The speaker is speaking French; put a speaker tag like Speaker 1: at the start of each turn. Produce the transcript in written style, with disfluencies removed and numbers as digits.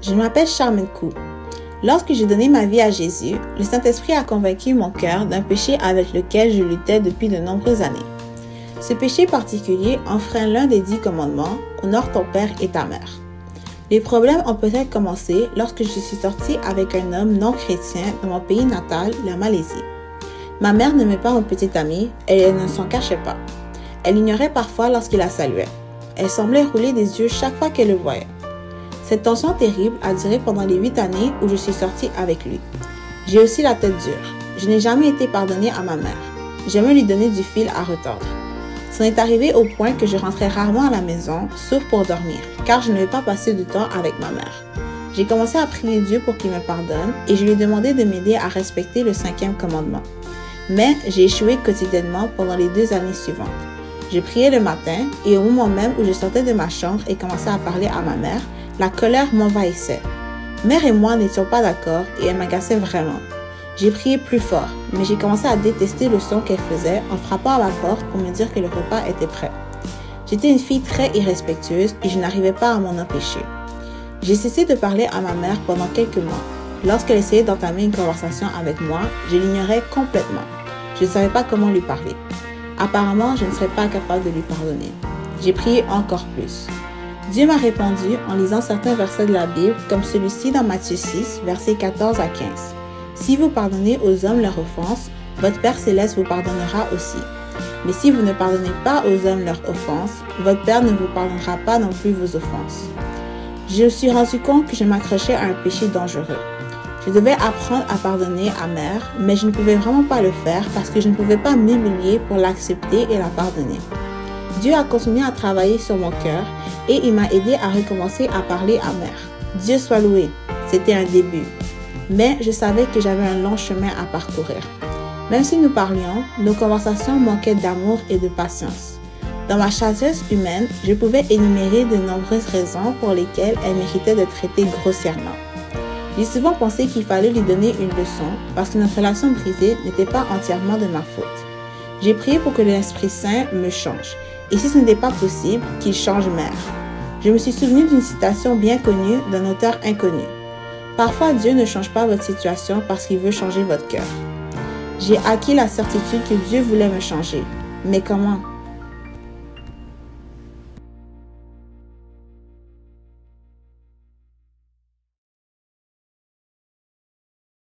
Speaker 1: Je m'appelle Charmaine Kou. Lorsque j'ai donné ma vie à Jésus, le Saint-Esprit a convaincu mon cœur d'un péché avec lequel je luttais depuis de nombreuses années. Ce péché particulier enfreint l'un des 10 commandements, honore ton père et ta mère. Les problèmes ont peut-être commencé lorsque je suis sortie avec un homme non chrétien dans mon pays natal, la Malaisie. Ma mère n'aimait pas mon petit ami et elle ne s'en cachait pas. Elle l'ignorait parfois lorsqu'il la saluait. Elle semblait rouler des yeux chaque fois qu'elle le voyait. Cette tension terrible a duré pendant les 8 années où je suis sortie avec lui. J'ai aussi la tête dure. Je n'ai jamais été pardonnée à ma mère. J'aimais lui donner du fil à retordre. C'en est arrivé au point que je rentrais rarement à la maison, sauf pour dormir, car je ne vais pas passer du temps avec ma mère. J'ai commencé à prier Dieu pour qu'il me pardonne et je lui ai demandé de m'aider à respecter le 5e commandement. Mais j'ai échoué quotidiennement pendant les 2 années suivantes. Je priais le matin et au moment même où je sortais de ma chambre et commençais à parler à ma mère, la colère m'envahissait. Mère et moi n'étions pas d'accord et elle m'agaçait vraiment. J'ai prié plus fort, mais j'ai commencé à détester le son qu'elle faisait en frappant à ma porte pour me dire que le repas était prêt. J'étais une fille très irrespectueuse et je n'arrivais pas à m'en empêcher. J'ai cessé de parler à ma mère pendant quelques mois. Lorsqu'elle essayait d'entamer une conversation avec moi, je l'ignorais complètement. Je ne savais pas comment lui parler. Apparemment, je ne serais pas capable de lui pardonner. J'ai prié encore plus. Dieu m'a répondu en lisant certains versets de la Bible, comme celui-ci dans Matthieu 6, versets 14 à 15. Si vous pardonnez aux hommes leurs offenses, votre Père céleste vous pardonnera aussi. Mais si vous ne pardonnez pas aux hommes leurs offenses, votre Père ne vous pardonnera pas non plus vos offenses. Je me suis rendu compte que je m'accrochais à un péché dangereux. Je devais apprendre à pardonner à mère, mais je ne pouvais vraiment pas le faire parce que je ne pouvais pas m'humilier pour l'accepter et la pardonner. Dieu a continué à travailler sur mon cœur et il m'a aidé à recommencer à parler à mère. Dieu soit loué, c'était un début. Mais je savais que j'avais un long chemin à parcourir. Même si nous parlions, nos conversations manquaient d'amour et de patience. Dans ma sagesse humaine, je pouvais énumérer de nombreuses raisons pour lesquelles elle méritait d'être traitée grossièrement. J'ai souvent pensé qu'il fallait lui donner une leçon parce que notre relation brisée n'était pas entièrement de ma faute. J'ai prié pour que l'Esprit Saint me change. Et si ce n'était pas possible, qu'il change mère. Je me suis souvenu d'une citation bien connue d'un auteur inconnu. Parfois, Dieu ne change pas votre situation parce qu'il veut changer votre cœur. J'ai acquis la certitude que Dieu voulait me changer. Mais comment?